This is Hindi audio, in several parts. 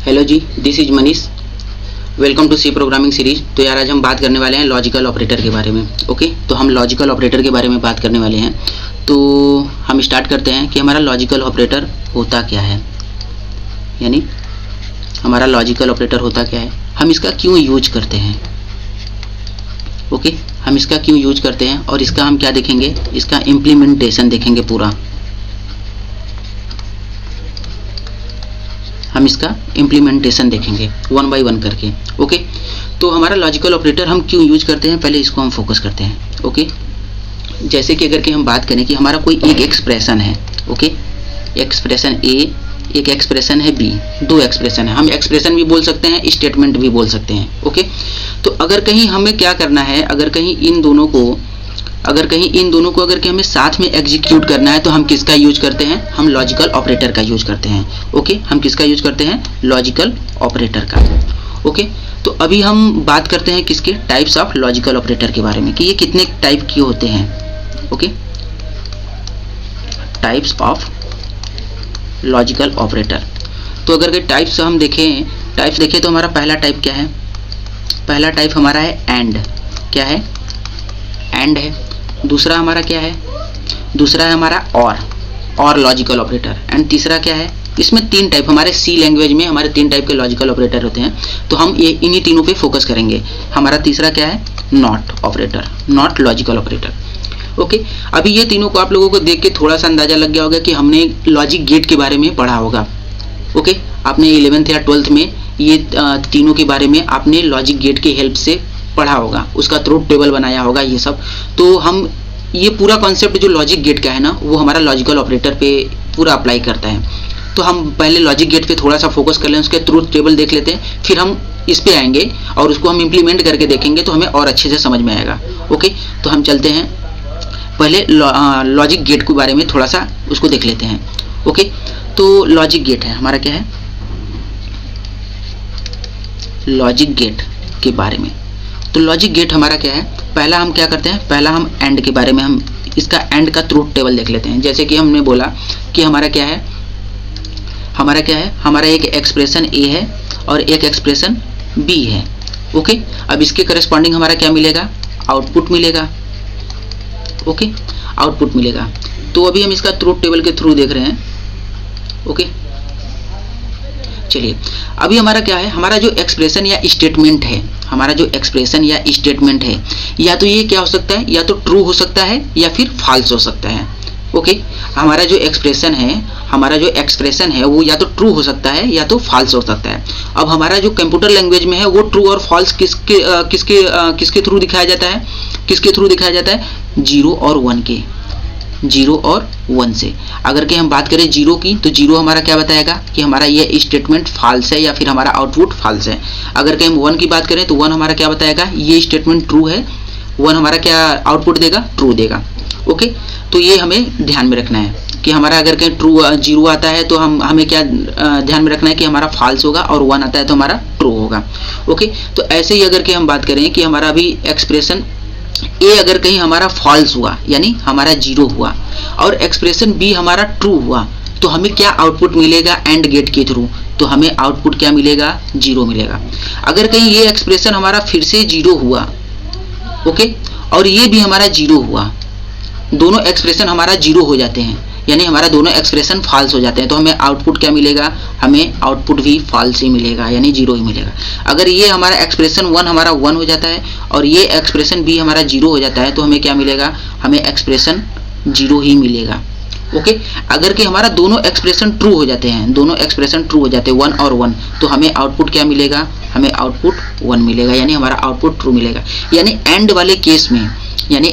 हेलो जी, this is Manish. Welcome to C programming series. तो यार आज हम बात करने वाले हैं लॉजिकल ऑपरेटर के बारे में। ओके, तो हम लॉजिकल ऑपरेटर के बारे में बात करने वाले हैं। तो हम स्टार्ट करते हैं कि हमारा लॉजिकल ऑपरेटर होता क्या है, यानी हमारा लॉजिकल ऑपरेटर होता क्या है, हम इसका क्यों यूज करते हैं। ओके, हम इसका क्यों यूज करते हैं और इसका हम क्या देखेंगे, इसका इम्प्लीमेंटेशन देखेंगे पूरा। हम इसका इम्प्लीमेंटेशन देखेंगे वन बाय वन करके। ओके, तो हमारा लॉजिकल ऑपरेटर हम क्यों यूज करते हैं, पहले इसको हम फोकस करते हैं। ओके, जैसे कि अगर कि हम बात करें कि हमारा कोई एक एक्सप्रेशन है। ओके, एक्सप्रेशन ए, एक एक्सप्रेशन है बी, दो एक्सप्रेशन है। हम एक्सप्रेशन भी बोल सकते हैं, स्टेटमेंट भी बोल सकते हैं। ओके, तो अगर कहीं हमें क्या करना है, अगर कहीं इन दोनों को अगर कि हमें साथ में एग्जीक्यूट करना है तो हम किसका यूज करते हैं, हम लॉजिकल ऑपरेटर का यूज करते हैं। ओके, हम किसका यूज करते हैं, लॉजिकल ऑपरेटर का। ओके, तो अभी हम बात करते हैं किसके, टाइप्स ऑफ लॉजिकल ऑपरेटर के बारे में, कि ये कितने टाइप के होते हैं। Okay, types of logical operator. तो अगर के टाइप्स हम देखें तो हमारा पहला टाइप क्या है, पहला टाइप हमारा है एंड। क्या है, एंड है। दूसरा हमारा क्या है, दूसरा है हमारा और लॉजिकल ऑपरेटर। एंड तीसरा क्या है, इसमें तीन टाइप, हमारे सी लैंग्वेज में हमारे तीन टाइप के लॉजिकल ऑपरेटर होते हैं, तो हम ये इन्हीं तीनों पे फोकस करेंगे। हमारा तीसरा क्या है, not operator, not logical operator. Okay, अभी ये तीनों को आप लोगों को देख के थोड़ा सा अंदाजा लग गया होगा कि हमने लॉजिक गेट के बारे में पढ़ा होगा। ओके, आपने 11th या 12th में ये तीनों के बारे में आपने लॉजिक गेट की हेल्प से पढ़ा होगा, उसका ट्रूथ टेबल बनाया होगा, ये सब। तो हम ये पूरा कॉन्सेप्ट जो लॉजिक गेट का है ना, वो हमारा लॉजिकल ऑपरेटर पे पूरा अप्लाई करता है। तो हम पहले लॉजिक गेट पे थोड़ा सा फोकस कर लें, उसके ट्रूथ टेबल देख लेते हैं, फिर हम इस पे आएंगे और उसको हम इम्प्लीमेंट करके देखेंगे तो हमें और अच्छे से समझ में आएगा। ओके, तो हम चलते हैं, पहले लॉजिक गेट के बारे में थोड़ा सा उसको देख लेते हैं। ओके, तो लॉजिक गेट है हमारा, क्या है, लॉजिक गेट के बारे में। तो लॉजिक गेट हमारा क्या है, पहला हम क्या करते हैं, पहला हम एंड के बारे में, हम इसका एंड का ट्रूथ टेबल देख लेते हैं। जैसे कि हमने बोला कि हमारा क्या है, हमारा एक एक्सप्रेशन ए है और एक एक्सप्रेशन बी है। ओके, अब इसके करस्पॉन्डिंग हमारा क्या मिलेगा, आउटपुट मिलेगा। ओके, आउटपुट मिलेगा। तो अभी हम इसका ट्रूथ टेबल के थ्रू देख रहे हैं। ओके, चलिए, अभी हमारा क्या है, हमारा जो एक्सप्रेशन या स्टेटमेंट है, या तो ये क्या हो सकता है, या तो ट्रू हो सकता है या फिर फॉल्स हो सकता है। ओके, हमारा जो एक्सप्रेशन है वो या तो ट्रू हो सकता है या तो फॉल्स हो सकता है। अब हमारा जो कंप्यूटर लैंग्वेज में है वो ट्रू और फॉल्स किसके थ्रू दिखाया जाता है, 0 और 1 के, 0 और 1 से। अगर कि हम बात करें 0 की, तो 0 हमारा क्या बताएगा कि हमारा ये स्टेटमेंट फॉल्स है या फिर हमारा आउटपुट फॉल्स है। अगर कि हम 1 की बात करें तो 1 हमारा क्या बताएगा, ये स्टेटमेंट ट्रू है, 1 हमारा क्या आउटपुट देगा, ट्रू देगा। ओके, तो ये हमें ध्यान में रखना है कि हमारा अगर कहीं ट्रू 0 आता है तो हमें क्या ध्यान में रखना है कि हमारा फॉल्स होगा, और 1 आता है तो हमारा ट्रू होगा। ओके, तो ऐसे ही अगर कि हम बात करें कि हमारा अभी एक्सप्रेशन ए अगर कहीं हमारा फॉल्स हुआ, यानी हमारा 0 हुआ, और एक्सप्रेशन बी हमारा ट्रू हुआ, तो हमें क्या आउटपुट मिलेगा एंड गेट के थ्रू, तो हमें आउटपुट क्या मिलेगा, 0 मिलेगा। अगर कहीं ये एक्सप्रेशन हमारा फिर से 0 हुआ, ओके, और ये भी हमारा 0 हुआ, दोनों एक्सप्रेशन हमारा 0 हो जाते हैं, यानी हमारा दोनों एक्सप्रेशन फॉल्स हो जाते हैं, तो हमें आउटपुट क्या मिलेगा, हमें आउटपुट भी फॉल्स ही मिलेगा, यानी 0 ही मिलेगा। अगर ये हमारा एक्सप्रेशन 1 हमारा 1 हो जाता है और ये एक्सप्रेशन बी हमारा 0 हो जाता है, तो हमें क्या मिलेगा, हमें एक्सप्रेशन 0 ही मिलेगा। ओके, अगर कि हमारा दोनों एक्सप्रेशन ट्रू हो जाते हैं, 1 और 1, तो हमें आउटपुट क्या मिलेगा, हमें आउटपुट 1 मिलेगा, यानी हमारा आउटपुट ट्रू मिलेगा। यानी एंड वाले केस में,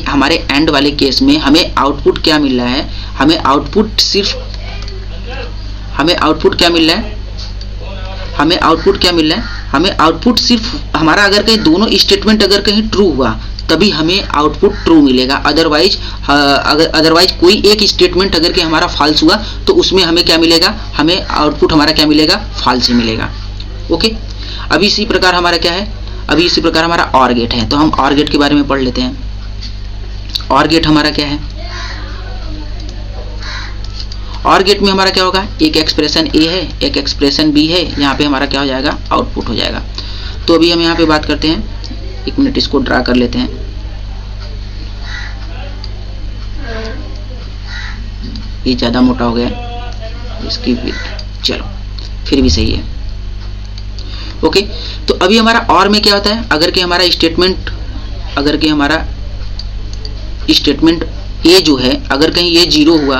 हमारे एंड वाले केस में हमें आउटपुट क्या मिल रहा है, हमें आउटपुट क्या मिल रहा है, हमें आउटपुट सिर्फ हमारा, अगर कहीं दोनों स्टेटमेंट अगर कहीं ट्रू हुआ तभी हमें आउटपुट ट्रू मिलेगा। अदरवाइज कोई एक स्टेटमेंट अगर कि हमारा फॉल्स हुआ तो उसमें हमें क्या मिलेगा, हमें आउटपुट हमारा क्या मिलेगा, फॉल्स ही मिलेगा। ओके, अभी इसी प्रकार हमारा और गेट है, तो हम और गेट के बारे में पढ़ लेते हैं। और गेट हमारा क्या है, और गेट में हमारा क्या होगा, एक एक्सप्रेशन ए है, एक एक्सप्रेशन बी है, यहाँ पे हमारा क्या हो जाएगा, आउटपुट हो जाएगा। तो अभी हम यहाँ पे बात करते हैं, एक मिनट इसको ड्रा कर लेते हैं। ये ज़्यादा मोटा हो गया, इसकी चलो फिर भी सही है। ओके, तो अभी हमारा और में क्या होता है, अगर कि हमारा स्टेटमेंट ए जो है, अगर कहीं ये 0 हुआ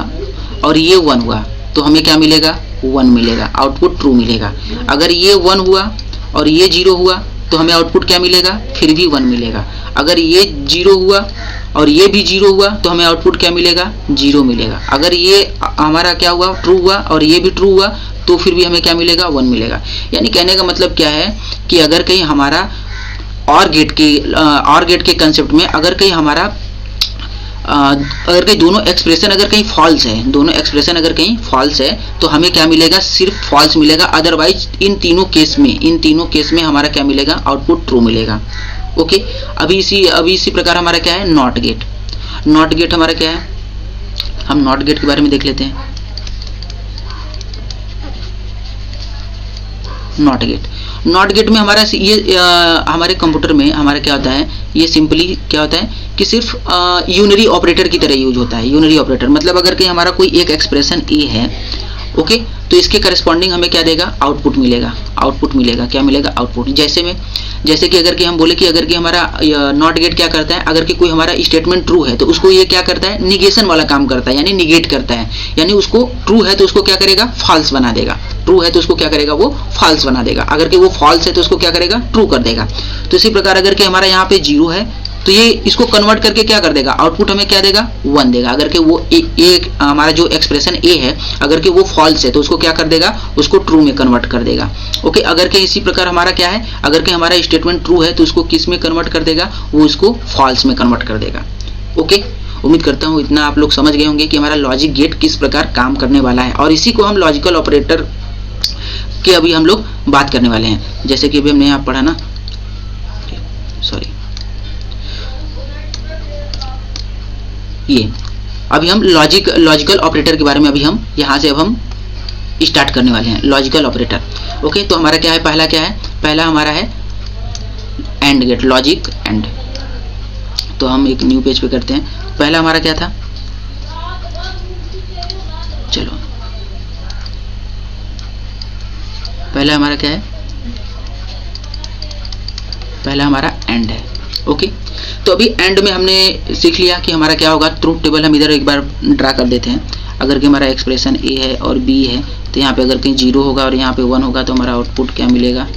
और ये 1 हुआ तो हमें क्या मिलेगा, 1 मिलेगा, आउटपुट ट्रू मिलेगा। अगर ये 1 हुआ और ये 0 हुआ तो हमें आउटपुट क्या मिलेगा, फिर भी 1 मिलेगा। अगर ये 0 हुआ और ये भी 0 हुआ तो हमें आउटपुट क्या मिलेगा, 0 मिलेगा। अगर ये हमारा क्या हुआ, ट्रू हुआ और ये भी ट्रू हुआ तो फिर भी हमें क्या मिलेगा, 1 मिलेगा। यानी कहने का मतलब क्या है कि अगर कहीं हमारा और गेट के कंसेप्ट में अगर कहीं हमारा अगर कहीं दोनों एक्सप्रेशन अगर कहीं फॉल्स है, तो हमें क्या मिलेगा, सिर्फ फॉल्स मिलेगा। अदरवाइज इन तीनों केस में हमारा क्या मिलेगा, आउटपुट ट्रू मिलेगा। ओके, अभी इसी प्रकार हमारा क्या है, नॉट गेट हमारा क्या है, हम नॉट गेट के बारे में देख लेते हैं। नॉट गेट में हमारा ये हमारे कंप्यूटर में हमारा क्या होता है, ये सिंपली क्या होता है कि सिर्फ यूनरी ऑपरेटर की तरह यूज होता है। यूनरी ऑपरेटर मतलब अगर कहीं हमारा कोई एक एक्सप्रेशन ए है, ओके, तो इसके करस्पॉन्डिंग हमें क्या देगा, आउटपुट मिलेगा। क्या मिलेगा, आउटपुट। जैसे कि अगर कि हम बोले कि अगर कि हमारा नॉट गेट क्या करता है, अगर कि कोई हमारा स्टेटमेंट ट्रू है तो उसको ये क्या करता है, निगेशन वाला काम करता है, यानी निगेट करता है। यानी उसको ट्रू है तो उसको क्या करेगा, फॉल्स बना देगा। वो फॉल्स बना देगा। अगर कि वो फॉल्स है तो उसको क्या करेगा, ट्रू कर देगा। तो इसी प्रकार अगर कि हमारा यहाँ पे 0 है तो ये इसको कन्वर्ट करके क्या कर देगा, आउटपुट हमें क्या देगा, 1 देगा। अगर कि वो हमारा जो एक्सप्रेशन ए है अगर कि वो फॉल्स है तो उसको क्या कर देगा, उसको ट्रू में कन्वर्ट कर देगा। ओके, अगर कि इसी प्रकार हमारा क्या है, अगर कि हमारा स्टेटमेंट ट्रू है तो उसको किस में कन्वर्ट कर देगा, वो इसको फॉल्स में कन्वर्ट कर देगा। ओके, उम्मीद करता हूँ इतना आप लोग समझ गए होंगे कि हमारा लॉजिक गेट किस प्रकार काम करने वाला है, और इसी को हम लॉजिकल ऑपरेटर के अभी हम लोग बात करने वाले हैं। जैसे कि अभी हमने यहाँ पढ़ा ना, सॉरी, ये अभी हम लॉजिकल ऑपरेटर के बारे में अभी हम यहाँ से अब हम स्टार्ट करने वाले हैं, लॉजिकल ऑपरेटर। ओके, तो हमारा क्या है, पहला हमारा है एंड गेट, लॉजिक एंड। तो हम एक न्यू पेज पे करते हैं। पहला हमारा क्या था, चलो पहला हमारा क्या है, पहला हमारा एंड है। ओके, तो अभी एंड में हमने सीख लिया कि हमारा क्या होगा, ट्रूथ टेबल हम इधर एक बार ड्रा कर देते हैं। अगर कि हमारा एक्सप्रेशन ए है और बी है तो यहाँ पे अगर कहीं 0 होगा और यहाँ पे 1 होगा तो हमारा आउटपुट क्या मिलेगा,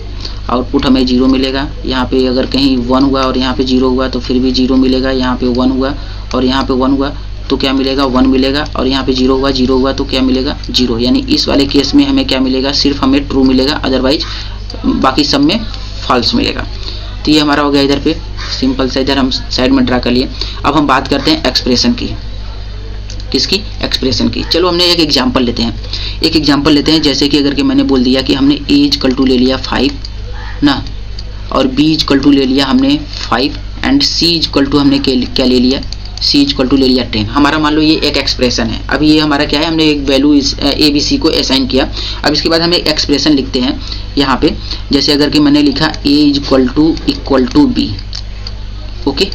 आउटपुट हमें 0 मिलेगा। यहाँ पे अगर कहीं 1 हुआ और यहाँ पे 0 हुआ तो फिर भी 0 मिलेगा। यहाँ पे 1 हुआ और यहाँ पे 1 हुआ तो क्या मिलेगा, 1 मिलेगा। और यहाँ पे 0 हुआ तो क्या मिलेगा, 0। यानी इस वाले केस में हमें क्या मिलेगा, सिर्फ हमें ट्रू मिलेगा, अदरवाइज बाकी सब में फॉल्स मिलेगा। तो ये हमारा हो गया इधर पे सिंपल सा, इधर हम साइड में ड्रा कर लिए। अब हम बात करते हैं एक्सप्रेशन की, किसकी, एक्सप्रेशन की। चलो हमने एक एग्जांपल लेते हैं, जैसे कि अगर कि मैंने बोल दिया कि हमने a इक्वल टू ले लिया 5 ना, और b इक्वल टू ले लिया हमने 5 एंड c इक्वल टू हमने क्या ले लिया, c इक्वल टू ले लिया 10। हमारा मान लो ये एक एक्सप्रेशन है। अभी ये हमारा क्या है, हमने एक वैल्यू a b c को असाइन किया। अब इसके बाद हम एक एक्सप्रेशन लिखते हैं यहाँ पे। जैसे अगर कि मैंने लिखा a equal to b, okay,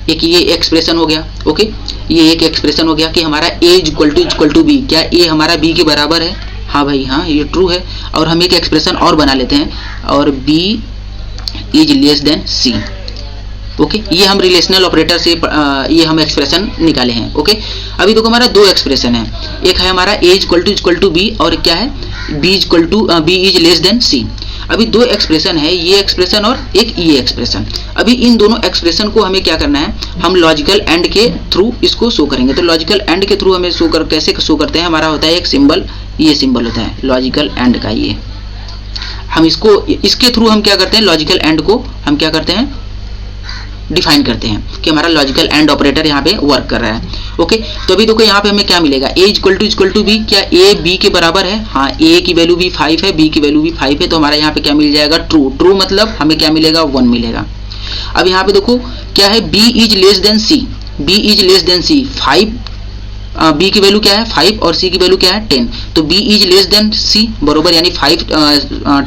एक ये एक्सप्रेशन हो गया। ओके, ये एक एक्सप्रेशन हो गया कि हमारा a इक्वल टू b, क्या a हमारा b के बराबर है, हाँ भाई हाँ, ये ट्रू है। और हम एक एक्सप्रेशन और बना लेते हैं, और b is less than c। Okay, ये हम रिलेशनल ऑपरेटर से ये हम एक्सप्रेशन निकाले हैं। ओके, अभी देखो हमारा दो एक्सप्रेशन है, एक है हमारा a इक्वल टू b और क्या है, b is less than c। अभी दो एक्सप्रेशन है, ये एक्सप्रेशन और एक ये एक्सप्रेशन। अभी इन दोनों एक्सप्रेशन को हमें क्या करना है, हम लॉजिकल एंड के थ्रू इसको शो करेंगे। तो लॉजिकल एंड के थ्रू हमें कैसे शो करते हैं, हमारा होता है एक सिंबल, ये सिंबल होता है लॉजिकल एंड का। ये हम इसके थ्रू हम क्या करते हैं, लॉजिकल एंड को हम क्या करते हैं, डिफाइन करते हैं कि हमारा लॉजिकल एंड ऑपरेटर यहाँ पे वर्क कर रहा है। ओके, तो अभी देखो यहाँ पे हमें क्या मिलेगा, a इक्वल टू b, क्या a b के बराबर है, हाँ, a की वैल्यू भी 5 है, b की वैल्यू भी 5 है, तो हमारा यहाँ पे क्या मिल जाएगा, ट्रू मतलब हमें क्या मिलेगा, 1 मिलेगा। अब यहाँ पे देखो क्या है, b is less than c, 5 B की वैल्यू क्या है 5 और सी की वैल्यू क्या है 10, तो बी इज लेस देन सी बरोबर, यानी 5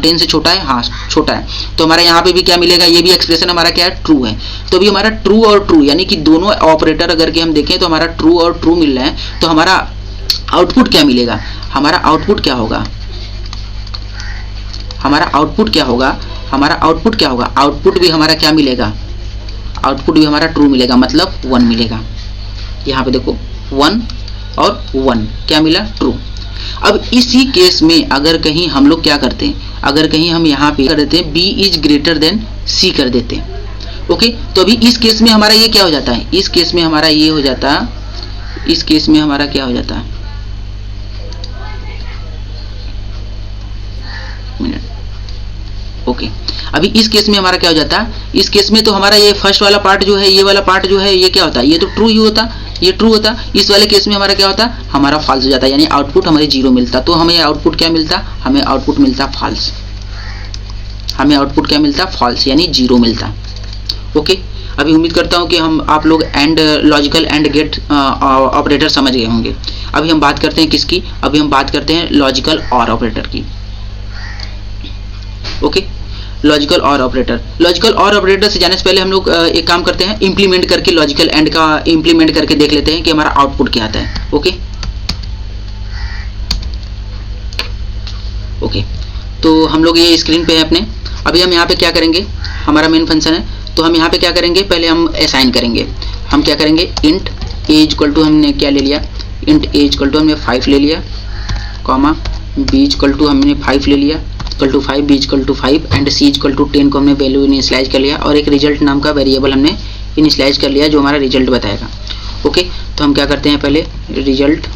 10 से छोटा है, हाँ छोटा है, तो हमारा यहाँ पे भी क्या मिलेगा, ये भी एक्सप्रेशन हमारा क्या है ट्रू है। तो अभी हमारा ट्रू और ट्रू यानी कि दोनों ऑपरेटर अगर के हम देखें तो हमारा ट्रू और ट्रू मिल रहा है, तो हमारा आउटपुट क्या मिलेगा, हमारा आउटपुट क्या होगा, हमारा आउटपुट क्या होगा, हमारा आउटपुट क्या होगा, आउटपुट भी हमारा क्या मिलेगा, आउटपुट भी हमारा ट्रू मिलेगा, मतलब 1 मिलेगा। यहाँ पे देखो 1 और 1 क्या मिला, ट्रू। अब इसी केस में अगर कहीं हम लोग क्या करते हैं, अगर कहीं हम यहाँ पे कर देते हैं b is greater then c कर देते हैं, ओके, तो अभी इस केस में हमारा ये क्या हो जाता है, इस केस में हमारा ये हो जाता है, इस केस में हमारा क्या हो जाता है, ओके, अभी इस केस में हमारा क्या हो जाता है, इस केस में तो हमारा ये फर्स्ट वाला पार्ट जो है, ये वाला पार्ट जो है, ये क्या होता है, ये तो ट्रू ही होता, ये ट्रू होता, इस वाले केस में हमारा क्या होता, हमारा फॉल्स हो जाता, यानी आउटपुट हमारे 0 मिलता, तो हमें आउटपुट क्या मिलता, हमें आउटपुट मिलता फॉल्स, हमें आउटपुट क्या मिलता, फॉल्स यानी 0 मिलता, ओके। अभी उम्मीद करता हूँ कि हम आप लोग and logical and gate operator समझ गए होंगे। अभी हम बात करते हैं किसकी, अभी हम बात करते हैं लॉजिकल और ऑपरेटर की, ओके। लॉजिकल और ऑपरेटर, लॉजिकल और ऑपरेटर से जाने से पहले हम लोग एक काम करते हैं, इंप्लीमेंट करके लॉजिकल एंड का इंप्लीमेंट करके देख लेते हैं कि हमारा आउटपुट क्या आता है, ओके ओके। तो हम लोग ये स्क्रीन पे है अपने, अभी हम यहाँ पे क्या करेंगे, हमारा मेन फंक्शन है, तो हम यहाँ पे क्या करेंगे, पहले हम असाइन करेंगे, हम क्या करेंगे, इंट ए इक्वल टू हमने क्या ले लिया, इंट ए इक्वल टू हमने 5 ले लिया, कॉमा बी इक्वल टू हमने 5 ले लिया, equal to 5, B equal to 5 and C equal to 10 को हमने वैल्यू इनिशियलाइज कर लिया, और एक रिजल्ट नाम का वेरिएबल हमने इनिशियलाइज कर लिया जो हमारा रिजल्ट बताएगा, ओके। तो हम क्या करते हैं, पहले रिजल्ट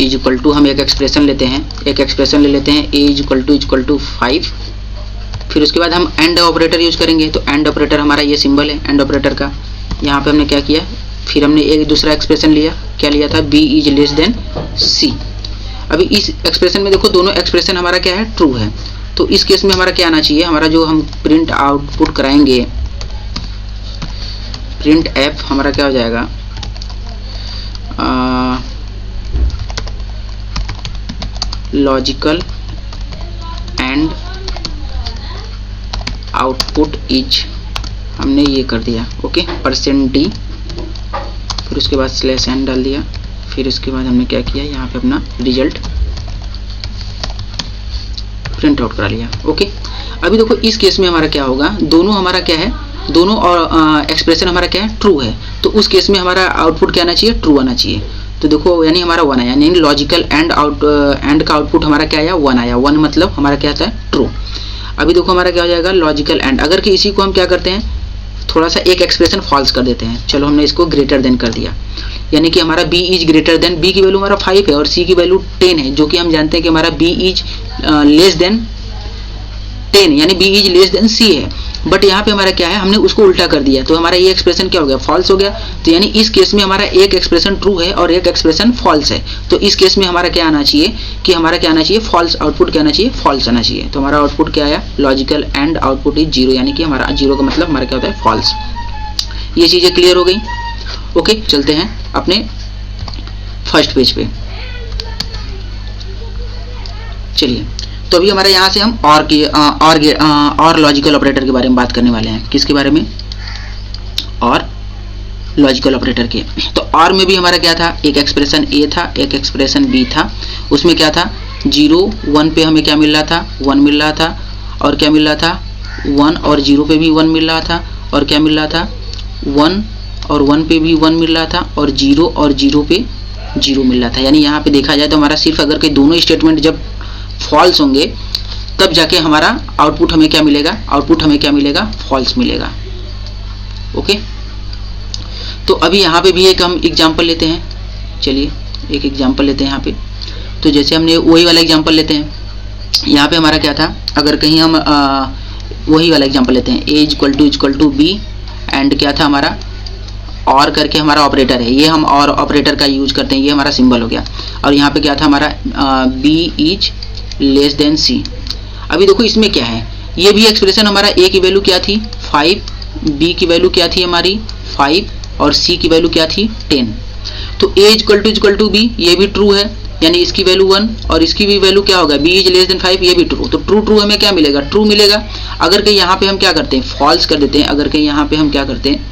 इज इक्वल टू, हम एक एक्सप्रेशन लेते हैं, एक एक्सप्रेशन ले लेते हैं, ए इज इक्वल टू 5, फिर उसके बाद हम एंड ऑपरेटर यूज करेंगे, तो एंड ऑपरेटर हमारा ये सिंबल है एंड ऑपरेटर का, यहाँ पे हमने क्या किया, फिर हमने एक दूसरा एक्सप्रेशन लिया, क्या लिया था, बी इज लेस देन सी। अभी इस एक्सप्रेशन में देखो दोनों एक्सप्रेशन हमारा क्या है, ट्रू है, तो इस केस में हमारा क्या आना चाहिए, हमारा जो हम प्रिंट आउटपुट कराएंगे, प्रिंट एफ हमारा क्या हो जाएगा, लॉजिकल एंड आउटपुट इज, हमने ये कर दिया, ओके, %d, फिर उसके बाद /n डाल दिया, फिर उसके बाद हमने क्या किया, यहाँ पे अपना रिजल्ट प्रिंट आउट करा लिया, ओके। अभी देखो इस केस में हमारा क्या होगा, दोनों हमारा क्या है, दोनों और एक्सप्रेशन हमारा क्या है, ट्रू है, तो उस केस में हमारा आउटपुट क्या आना चाहिए, ट्रू आना चाहिए, तो देखो यानी हमारा 1 आया, यानी लॉजिकल एंड एंड का आउटपुट हमारा क्या आया, 1 आया, 1 मतलब हमारा क्या आता है, ट्रू। अभी देखो हमारा क्या हो जाएगा, लॉजिकल एंड, अगर कि इसी को हम क्या करते हैं, थोड़ा सा एक एक्सप्रेशन फॉल्स कर देते हैं, चलो हमने इसको ग्रेटर देन कर दिया, यानी कि हमारा b is greater then, b की वैल्यू हमारा 5 है और c की वैल्यू 10 है, जो कि हम जानते हैं कि हमारा b इज लेस देन 10, यानी b is less than c है, बट यहाँ पे हमारा क्या है, हमने उसको उल्टा कर दिया, तो हमारा ये एक्सप्रेशन क्या हो गया, फॉल्स हो गया, तो यानी इस केस में हमारा एक एक्सप्रेशन ट्रू है और एक एक्सप्रेशन फॉल्स है, तो इस केस में हमारा क्या आना चाहिए, कि हमारा क्या आना चाहिए, फॉल्स, आउटपुट क्या आना चाहिए, फॉल्स आना चाहिए, तो हमारा आउटपुट क्या आया, लॉजिकल एंड आउटपुट इज 0, यानी कि हमारा 0 का मतलब हमारा क्या होता है, फॉल्स। ये चीजें क्लियर हो गई, ओके। चलते हैं अपने फर्स्ट पेज पे, चलिए। तो अभी हमारे यहाँ से हम और लॉजिकल ऑपरेटर के बारे में बात करने वाले हैं, किसके बारे में, और लॉजिकल ऑपरेटर के। तो और में भी हमारा क्या था, एक एक्सप्रेशन ए था, एक एक्सप्रेशन बी था, उसमें क्या था, 0 1 पे हमें क्या मिल रहा था, 1 मिल रहा था, और क्या मिल रहा था, 1 और 0 पे भी 1 मिल रहा था, और क्या मिल रहा था, 1 और 1 पे भी 1 मिल रहा था, और 0 और 0 पे 0 मिल रहा था, यानी यहाँ पे देखा जाए तो हमारा सिर्फ अगर के दोनों स्टेटमेंट जब फॉल्स होंगे तब जाके हमारा आउटपुट हमें क्या मिलेगा, आउटपुट हमें क्या मिलेगा, फॉल्स मिलेगा, ओके। तो अभी यहाँ पे भी एक हम एग्जांपल लेते हैं, चलिए एक एग्जांपल लेते हैं यहाँ पे। तो जैसे हमने वही वाला एग्जांपल लेते हैं, यहाँ पे हमारा क्या था, अगर कहीं हम वही वाला एग्जांपल लेते हैं, a equal to b and क्या था हमारा, और करके हमारा ऑपरेटर है, ये हम और ऑपरेटर का यूज करते हैं, ये हमारा सिंबल हो गया, और यहाँ पे क्या था हमारा b is less than c। अभी देखो इसमें क्या है, ये भी एक्सप्रेशन हमारा a की वैल्यू क्या थी 5, b की वैल्यू क्या थी हमारी 5, और सी की वैल्यू क्या थी 10। तो ए इक्वल टू बी, ये भी ट्रू है, यानी इसकी वैल्यू 1 और इसकी भी वैल्यू क्या होगा, बी इज लेस देन 5, ये भी ट्रू। तो ट्रू ट्रू हमें क्या मिलेगा, ट्रू मिलेगा। अगर कहीं यहाँ पे हम क्या करते हैं, फॉल्स कर देते हैं, अगर कहीं यहाँ पे हम क्या करते हैं,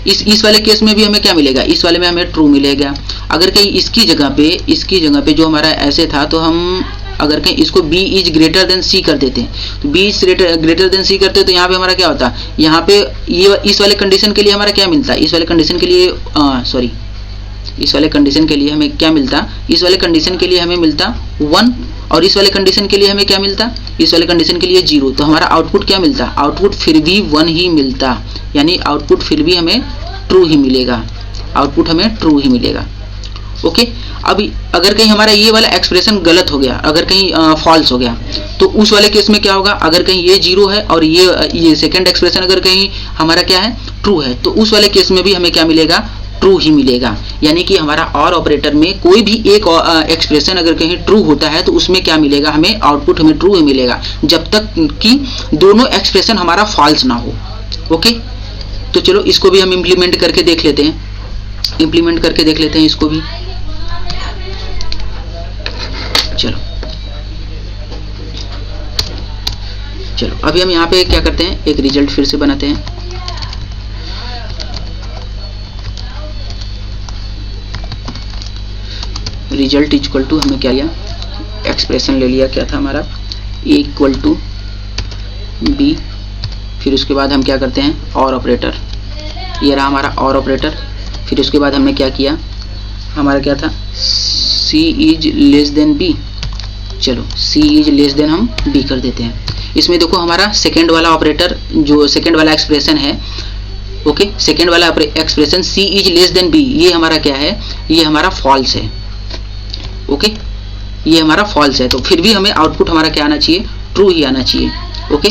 इस वाले केस में भी हमें क्या मिलेगा, इस वाले में हमें ट्रू मिलेगा। अगर कहीं इसकी जगह पे जो हमारा ऐसे था, तो हम अगर कहीं इसको b is greater then c कर देते हैं, तो b is greater then c करते हैं, तो यहाँ पे हमारा क्या होता है, यहाँ पे ये इस वाले कंडीशन के लिए हमारा क्या मिलता है, इस वाले कंडीशन के लिए इस वाले कंडीशन के लिए हमें क्या मिलता, इस वाले कंडीशन के लिए हमें मिलता 1 और इस वाले कंडीशन के लिए हमें क्या मिलता, इस वाले कंडीशन के लिए 0। तो हमारा आउटपुट क्या मिलता, आउटपुट फिर भी 1 ही मिलता, यानी आउटपुट फिर भी हमें ट्रू ही मिलेगा, आउटपुट हमें ट्रू ही मिलेगा। ओके, अभी अगर कहीं हमारा ये वाला एक्सप्रेशन गलत हो गया, अगर कहीं फॉल्स हो गया, तो उस वाले केस में क्या होगा, अगर कहीं ये 0 है और ये सेकंड एक्सप्रेशन अगर कहीं हमारा क्या है, ट्रू है, तो उस वाले केस में भी हमें क्या मिलेगा, ट्रू ही मिलेगा। यानी कि हमारा और ऑपरेटर में कोई भी एक एक्सप्रेशन अगर कहीं ट्रू होता है, तो उसमें क्या मिलेगा, हमें आउटपुट हमें ट्रू ही मिलेगा, जब तक कि दोनों एक्सप्रेशन हमारा फॉल्स ना हो। ओके, तो चलो इसको भी हम इम्प्लीमेंट करके देख लेते हैं, इसको भी। चलो अभी हम यहाँ पे क्या करते हैं, एक रिजल्ट फिर से बनाते हैं। रिजल्ट इक्वल टू हमने क्या लिया, एक्सप्रेशन ले लिया, क्या था हमारा a इक्वल टू b, फिर उसके बाद हम क्या करते हैं, और ऑपरेटर, ये रहा हमारा और ऑपरेटर। फिर उसके बाद हमने क्या किया, हमारा क्या था, c is less then b, चलो c इज लेस देन हम b कर देते हैं। इसमें देखो हमारा सेकेंड वाला ऑपरेटर, जो सेकेंड वाला एक्सप्रेशन है, ओके, सेकेंड वाला expression c is less then b, ये हमारा क्या है, ये हमारा फॉल्स है। ओके, ये हमारा फॉल्स है, तो फिर भी हमें आउटपुट हमारा क्या आना चाहिए, ट्रू ही आना चाहिए। ओके,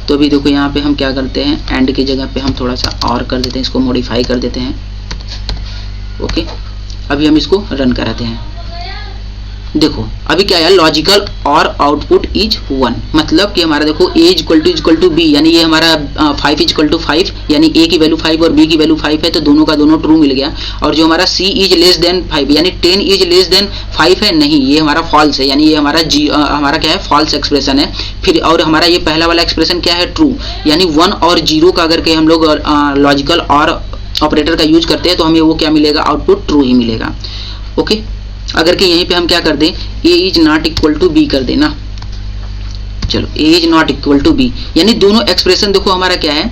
तो अभी देखो यहाँ पे हम क्या करते हैं, एंड की जगह पे हम थोड़ा सा और कर देते हैं, इसको मॉडिफाई कर देते हैं। ओके, अभी हम इसको रन कराते हैं। देखो अभी क्या है, लॉजिकल और आउटपुट इज 1, मतलब कि हमारा देखो a इक्वल टू b, यानी ये हमारा 5 इक्वल टू 5, यानी a की वैल्यू 5 और b की वैल्यू 5 है, तो दोनों का दोनों ट्रू मिल गया। और जो हमारा c इज लेस देन 5, यानी 10 इज लेस देन 5 है, नहीं, ये हमारा फॉल्स है, यानी ये हमारा हमारा क्या है, फॉल्स एक्सप्रेशन है। फिर और हमारा ये पहला वाला एक्सप्रेशन क्या है, ट्रू, यानी 1 और 0 का अगर कहीं हम लोग लॉजिकल और ऑपरेटर का यूज करते हैं, तो हमें वो क्या मिलेगा, आउटपुट ट्रू ही मिलेगा। ओके, अगर कि यहीं पे हम क्या कर दें, a is not equal to b कर देना, चलो a is not equal to b, यानी दोनों एक्सप्रेशन देखो हमारा क्या है,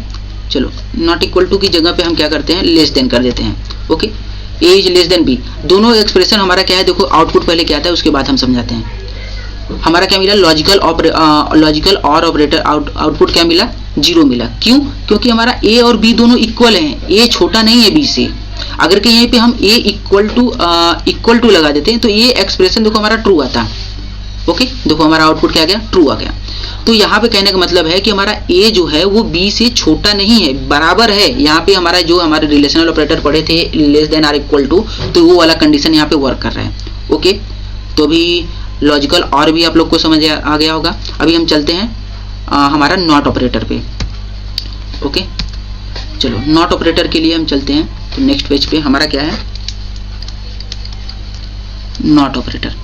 चलो नॉट इक्वल टू की जगह पे हम क्या करते हैं, लेस देन कर देते हैं। Okay, a is less then b, दोनों एक्सप्रेशन हमारा क्या है, देखो आउटपुट पहले क्या आता है, उसके बाद हम समझाते हैं। हमारा क्या मिला, लॉजिकल और ऑपरेटर आउटपुट क्या मिला, 0 मिला। क्यों, क्योंकि हमारा a और b दोनों इक्वल हैं, a छोटा नहीं है b से। अगर कि यहीं पे हम a इक्वल टू लगा देते हैं, तो ये एक्सप्रेशन देखो हमारा ट्रू आता है। ओके, देखो हमारा आउटपुट क्या आ गया, ट्रू आ गया। तो यहाँ पे कहने का मतलब है कि हमारा a जो है वो b से छोटा नहीं है, बराबर है। यहाँ पे हमारा जो हमारे रिलेशनल ऑपरेटर पढ़े थे, less than or equal to, तो वो वाला कंडीशन यहाँ पे वर्क कर रहा है। ओके, तो अभी लॉजिकल और भी आप लोग को समझ आ गया होगा। अभी हम चलते हैं हमारा नॉट ऑपरेटर पे। ओके, चलो नॉट ऑपरेटर के लिए हम चलते हैं। तो नेक्स्ट पेज पे हमारा क्या है, नॉट ऑपरेटर।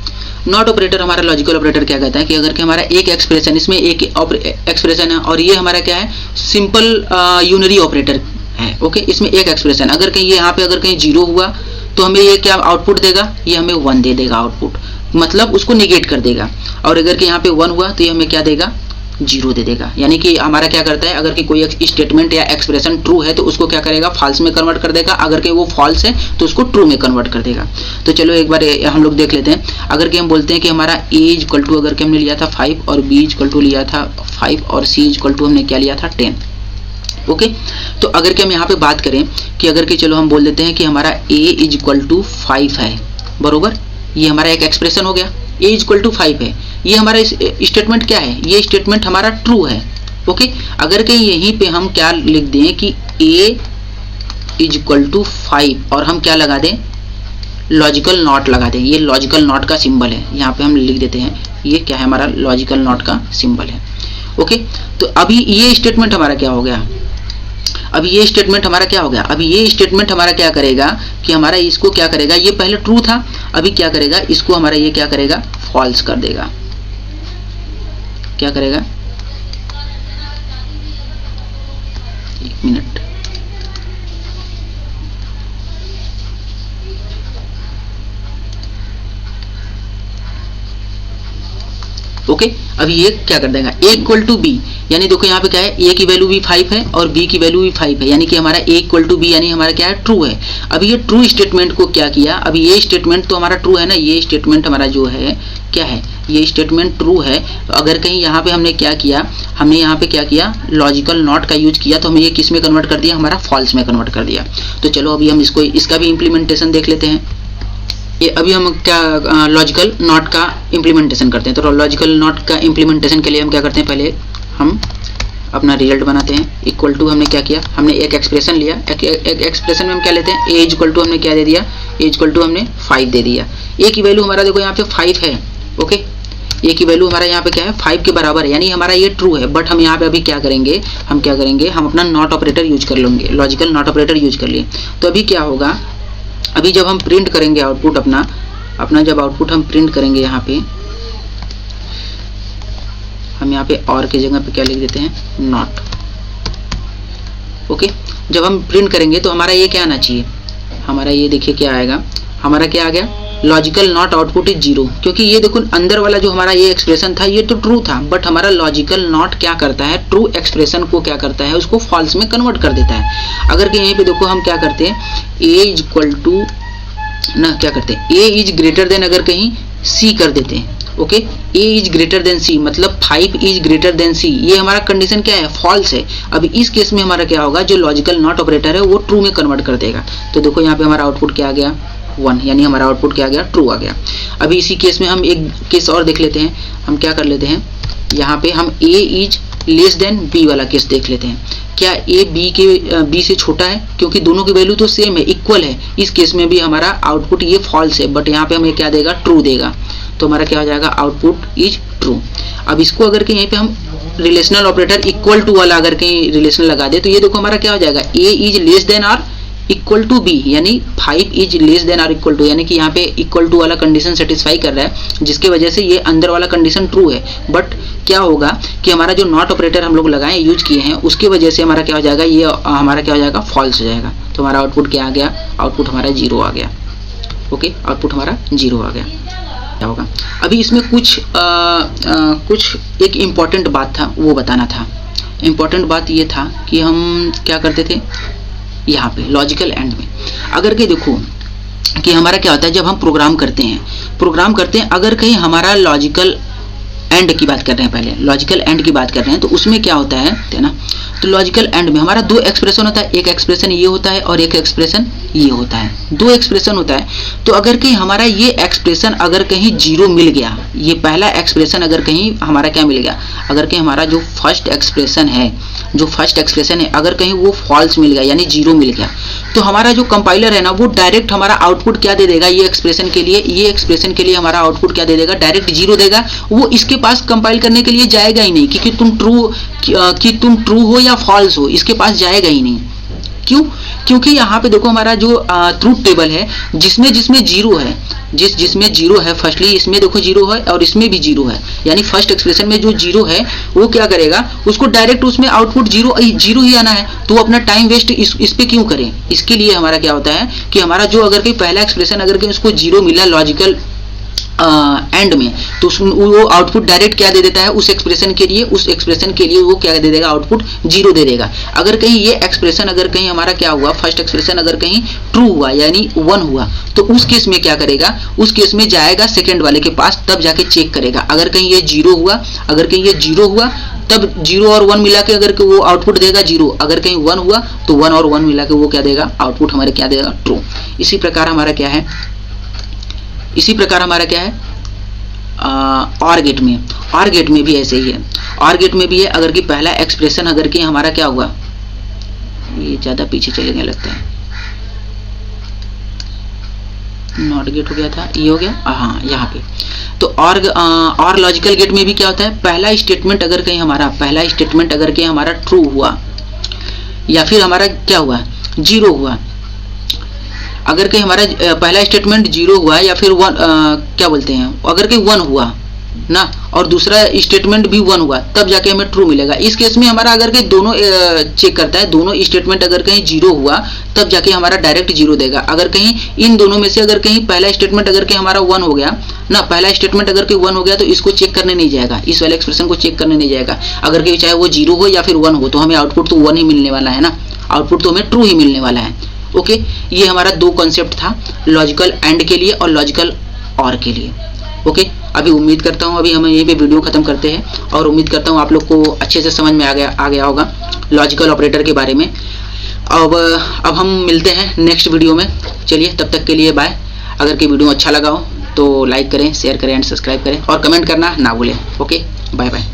नॉट ऑपरेटर हमारा लॉजिकल ऑपरेटर क्या कहता है कि अगर कि हमारा एक एक्सप्रेशन, इसमें एक एक्सप्रेशन है और ये हमारा क्या है, सिंपल यूनरी ऑपरेटर है। ओके, इसमें एक एक्सप्रेशन, अगर कहीं ये यहाँ पे अगर कहीं 0 हुआ, तो हमें ये क्या आउटपुट देगा, ये हमें 1 दे देगा आउटपुट, मतलब उसको निगेट कर देगा। और अगर कि यहाँ पे 1 हुआ, तो ये हमें क्या देगा, 0 दे देगा। यानी कि हमारा क्या करता है, अगर कि कोई स्टेटमेंट या एक्सप्रेशन ट्रू है, तो उसको क्या करेगा, फॉल्स में कन्वर्ट कर देगा। अगर कि वो फॉल्स है, तो उसको ट्रू में कन्वर्ट कर देगा। तो चलो एक बार हम लोग देख लेते हैं। अगर कि हम बोलते हैं कि हमारा a इक्वल टू, अगर कि हमने लिया था 5 और b इक्वल टू लिया था 5 और c इक्वल टू हमने क्या लिया था 10। ओके, तो अगर कि हम यहाँ पे बात करें कि अगर कि चलो हम बोल देते हैं कि हमारा a इक्वल टू 5 है, बरोबर, ये हमारा एक एक्सप्रेशन हो गया, a इक्वल टू 5 है। ये हमारा स्टेटमेंट क्या है, ये स्टेटमेंट हमारा ट्रू है। ओके, अगर कहीं यहीं पे हम क्या लिख दें कि a इज इक्वल टू 5 और हम क्या लगा दें, लॉजिकल नॉट लगा दें, ये लॉजिकल नॉट का सिंबल है, यहाँ पे हम लिख देते हैं, ये क्या है, हमारा लॉजिकल नॉट का सिंबल है। ओके, तो अभी ये स्टेटमेंट हमारा क्या हो गया, अभी ये स्टेटमेंट हमारा क्या हो गया, अभी ये स्टेटमेंट हमारा क्या करेगा कि हमारा इसको क्या करेगा, ये पहले ट्रू था, अभी क्या करेगा, इसको हमारा ये क्या करेगा, फॉल्स कर देगा। क्या करेगा, एक मिनट, ओके। अभी ये क्या कर देगा, ए इक्वल टू बी, यानी देखो यहाँ पे क्या है, ए की वैल्यू भी 5 है और बी की वैल्यू भी 5 है, यानी कि हमारा ए इक्वल टू बी यानी हमारा क्या है, ट्रू है। अभी ये ट्रू स्टेटमेंट को क्या किया, अभी ये स्टेटमेंट तो हमारा ट्रू है ना, ये स्टेटमेंट हमारा जो है क्या है, ये स्टेटमेंट ट्रू है। अगर कहीं यहाँ पे हमने क्या किया, हमने यहाँ पे क्या किया, लॉजिकल नॉट का यूज किया, तो हमें ये किस में कन्वर्ट कर दिया, हमारा फॉल्स में कन्वर्ट कर दिया। तो चलो अभी हम इसको, इसका भी इम्प्लीमेंटेशन देख लेते हैं। ये अभी हम क्या लॉजिकल नॉट का इम्प्लीमेंटेशन करते हैं। तो लॉजिकल नॉट का इम्प्लीमेंटेशन के लिए हम क्या करते हैं, पहले हम अपना रिजल्ट बनाते हैं। इक्वल टू हमने क्या किया, हमने एक एक्सप्रेशन लिया, एक एक्सप्रेशन में हम क्या लेते हैं, ए इक्वल टू हमने क्या दे दिया, ए इक्वल टू हमने 5 दे दिया। ए की वैल्यू हमारा देखो यहाँ पे 5 है, ओके। ए की वैल्यू हमारा यहाँ पे क्या है, 5 के बराबर है, यानी हमारा ये ट्रू है। बट हम यहाँ पे अभी क्या करेंगे, हम क्या करेंगे, हम अपना नॉट ऑपरेटर यूज कर लेंगे, लॉजिकल नॉट ऑपरेटर यूज कर लिए। तो अभी क्या होगा, अभी जब हम प्रिंट करेंगे आउटपुट अपना जब आउटपुट हम प्रिंट करेंगे, यहाँ पे हम यहाँ पे और की जगह पे क्या लिख देते हैं, नॉट, ओके। जब हम प्रिंट करेंगे तो हमारा ये क्या आना चाहिए, हमारा ये देखिए क्या आएगा, हमारा क्या आ गया, लॉजिकल नॉट आउटपुट इज 0, क्योंकि ये देखो अंदर वाला जो हमारा ये एक्सप्रेशन था ये तो ट्रू था, बट हमारा लॉजिकल नॉट क्या करता है, ट्रू एक्सप्रेशन को क्या करता है, उसको फॉल्स में कन्वर्ट कर देता है। अगर कि यहीं पे देखो हम क्या करते हैं, ए इज इक्वल टू ना, क्या करते हैं, ए इज ग्रेटर देन अगर कहीं सी कर देते हैं, okay. A is greater than c मतलब 5 इज ग्रेटर देन सी, ये हमारा कंडीशन क्या है, फॉल्स है। अभी इस केस में हमारा क्या होगा, जो लॉजिकल नॉट ऑपरेटर है वो ट्रू में कन्वर्ट कर देगा। तो देखो यहाँ पे हमारा आउटपुट क्या आ गया, 1, यानी हमारा आउटपुट क्या आ गया, ट्रू आ गया। अभी इसी केस में हम एक केस और देख लेते हैं। हम क्या कर लेते हैं, यहाँ पे हम ए इज लेस देन बी वाला केस देख लेते हैं। क्या ए बी से छोटा है, क्योंकि दोनों की वैल्यू तो सेम है, इक्वल है। इस केस में भी हमारा आउटपुट ये फॉल्स है, बट यहाँ पे हमें क्या देगा, ट्रू देगा। तो हमारा क्या हो जाएगा, आउटपुट इज ट्रू। अब इसको अगर कहीं पे हम रिलेशनल ऑपरेटर इक्वल टू वाला अगर कहीं रिलेशन लगा दे, तो ये देखो हमारा क्या हो जाएगा, ए इज लेस देन और इक्वल टू बी, यानी 5 इज लेस देन और इक्वल टू, यानी कि यहाँ पे इक्वल टू वाला कंडीशन सेटिस्फाई कर रहा है, जिसके वजह से ये अंदर वाला कंडीशन ट्रू है। बट क्या होगा कि हमारा जो नॉट ऑपरेटर हम लोग लगाए, यूज किए हैं, उसकी वजह से हमारा क्या हो जाएगा, ये हमारा क्या हो जाएगा, फॉल्स हो जाएगा। तो हमारा आउटपुट क्या आ गया, आउटपुट हमारा 0 आ गया, ओके। आउटपुट हमारा 0 आ गया। क्या होगा, अभी इसमें कुछ एक इम्पॉर्टेंट बात था वो बताना था। इम्पॉर्टेंट बात ये था कि हम क्या करते थे, यहाँ पे लॉजिकल एंड में अगर के देखो कि हमारा क्या होता है, जब हम प्रोग्राम करते हैं, अगर कहीं हमारा लॉजिकल एंड की बात कर रहे हैं, पहले लॉजिकल एंड की बात कर रहे हैं, तो उसमें क्या होता है ना, तो लॉजिकल एंड में हमारा 2 एक्सप्रेशन होता है, एक एक्सप्रेशन ये होता है और एक एक्सप्रेशन ये होता है, 2 एक्सप्रेशन होता है। तो अगर कहीं हमारा ये एक्सप्रेशन अगर कहीं 0 मिल गया, ये पहला एक्सप्रेशन अगर कहीं हमारा क्या मिल गया, अगर कहीं हमारा जो फर्स्ट एक्सप्रेशन है अगर कहीं वो फॉल्स मिल गया यानी 0 मिल गया, तो हमारा जो कंपाइलर है ना, वो डायरेक्ट हमारा आउटपुट क्या दे देगा, ये एक्सप्रेशन के लिए हमारा आउटपुट क्या दे देगा, डायरेक्ट 0 देगा। वो इसके पास कंपाइल करने के लिए जाएगा ही नहीं कि तुम ट्रू हो या फॉल्स हो, इसके पास जाएगा ही नहीं। क्यों? क्योंकि यहाँ पे देखो हमारा जो ट्रूथ टेबल है, जिसमें 0 है, जिसमें 0 है, फर्स्टली इसमें देखो 0 है और इसमें भी 0 है, यानी फर्स्ट एक्सप्रेशन में जो 0 है वो क्या करेगा, उसको डायरेक्ट उसमें आउटपुट 0 ही आना है। तो अपना टाइम वेस्ट इस पे क्यों करें। इसके लिए हमारा क्या होता है कि हमारा जो अगर कहीं पहला एक्सप्रेशन अगर कहीं उसको 0 मिला लॉजिकल एंड में, तो वो आउटपुट डायरेक्ट क्या दे देता है, उस एक्सप्रेशन के लिए वो क्या दे देगा, आउटपुट 0 दे देगा। अगर कहीं ये एक्सप्रेशन अगर कहीं हमारा क्या हुआ, फर्स्ट एक्सप्रेशन अगर कहीं ट्रू हुआ यानी 1 हुआ, तो उस केस में क्या करेगा, उस केस में जाएगा सेकंड वाले के पास, तब जाके चेक करेगा। अगर कहीं ये 0 हुआ, तब 0 और 1 मिला के अगर वो आउटपुट देगा 0, अगर कहीं 1 हुआ तो 1 और 1 मिला के वो क्या देगा, आउटपुट हमारे क्या देगा, ट्रू। इसी प्रकार हमारा क्या है, और गेट में भी ऐसे ही है। और गेट में भी है, अगर कि पहला एक्सप्रेशन अगर कि हमारा क्या हुआ, ये ज्यादा पीछे चले गए लगता है, नॉट गेट हो गया था, ये हो गया, हाँ यहाँ पे। तो और लॉजिकल गेट में भी क्या होता है, पहला स्टेटमेंट अगर कहीं हमारा ट्रू हुआ, या फिर हमारा क्या हुआ, 0 हुआ। अगर कहीं हमारा पहला स्टेटमेंट 0 हुआ या फिर 1 क्या बोलते हैं, अगर कहीं 1 हुआ ना और दूसरा स्टेटमेंट भी 1 हुआ, तब जाके हमें ट्रू मिलेगा। इस केस में हमारा अगर कहीं दोनों चेक करता है, दोनों स्टेटमेंट अगर कहीं 0 हुआ तब जाके हमारा डायरेक्ट 0 देगा। अगर कहीं इन दोनों में से अगर कहीं पहला स्टेटमेंट अगर कहीं हमारा 1 हो गया ना, पहला स्टेटमेंट अगर कहीं 1 हो गया तो इसको चेक करने नहीं जाएगा, इस वाले एक्सप्रेशन को चेक करने नहीं जाएगा। अगर कहीं चाहे वो 0 हो या फिर 1 हो तो हमें आउटपुट तो 1 ही मिलने वाला है ना, आउटपुट तो हमें ट्रू ही मिलने वाला है। ओके, ये हमारा 2 कॉन्सेप्ट था, लॉजिकल एंड के लिए और लॉजिकल और के लिए। ओके, अभी उम्मीद करता हूँ अभी हम यहीं पे वीडियो खत्म करते हैं, और उम्मीद करता हूँ आप लोग को अच्छे से समझ में आ गया होगा लॉजिकल ऑपरेटर के बारे में। अब हम मिलते हैं नेक्स्ट वीडियो में। चलिए तब तक के लिए बाय। अगर कि वीडियो अच्छा लगा हो तो लाइक करें, शेयर करें एंड सब्सक्राइब करें, और कमेंट करना ना भूलें। Okay, bye bye.